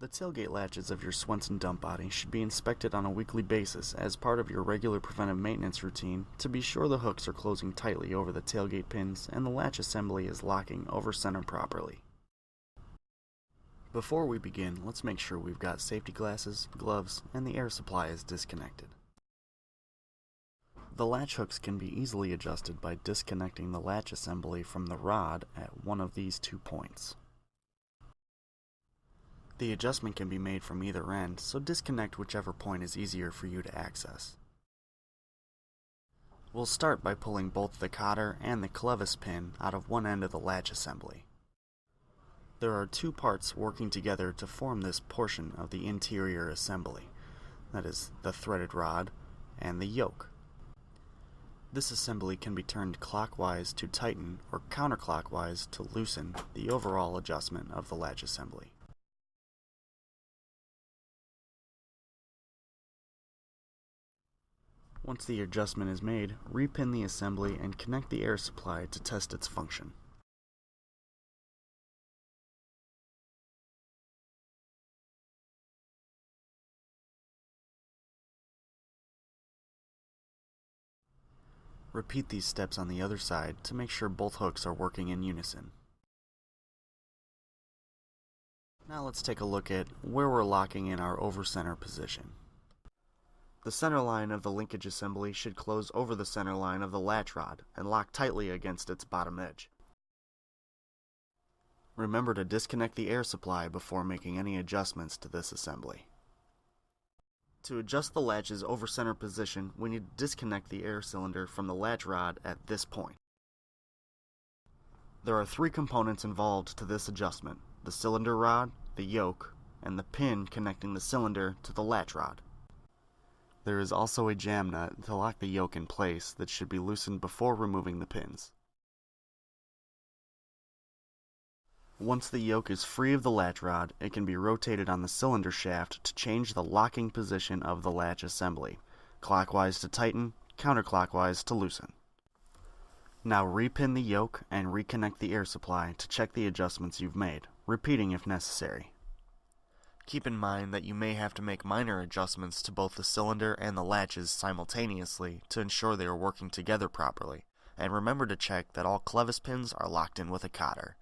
The tailgate latches of your Swenson dump body should be inspected on a weekly basis as part of your regular preventive maintenance routine to be sure the hooks are closing tightly over the tailgate pins and the latch assembly is locking over center properly. Before we begin, let's make sure we've got safety glasses, gloves, and the air supply is disconnected. The latch hooks can be easily adjusted by disconnecting the latch assembly from the rod at one of these 2 points. The adjustment can be made from either end, so disconnect whichever point is easier for you to access. We'll start by pulling both the cotter and the clevis pin out of one end of the latch assembly. There are 2 parts working together to form this portion of the interior assembly, that is, the threaded rod and the yoke. This assembly can be turned clockwise to tighten or counterclockwise to loosen the overall adjustment of the latch assembly. Once the adjustment is made, repin the assembly and connect the air supply to test its function. Repeat these steps on the other side to make sure both hooks are working in unison. Now let's take a look at where we're locking in our over-center position. The center line of the linkage assembly should close over the center line of the latch rod and lock tightly against its bottom edge. Remember to disconnect the air supply before making any adjustments to this assembly. To adjust the latch's over-center position, we need to disconnect the air cylinder from the latch rod at this point. There are 3 components involved to this adjustment: the cylinder rod, the yoke, and the pin connecting the cylinder to the latch rod. There is also a jam nut to lock the yoke in place that should be loosened before removing the pins. Once the yoke is free of the latch rod, it can be rotated on the cylinder shaft to change the locking position of the latch assembly, clockwise to tighten, counterclockwise to loosen. Now repin the yoke and reconnect the air supply to check the adjustments you've made, repeating if necessary. Keep in mind that you may have to make minor adjustments to both the cylinder and the latches simultaneously to ensure they are working together properly, and remember to check that all clevis pins are locked in with a cotter.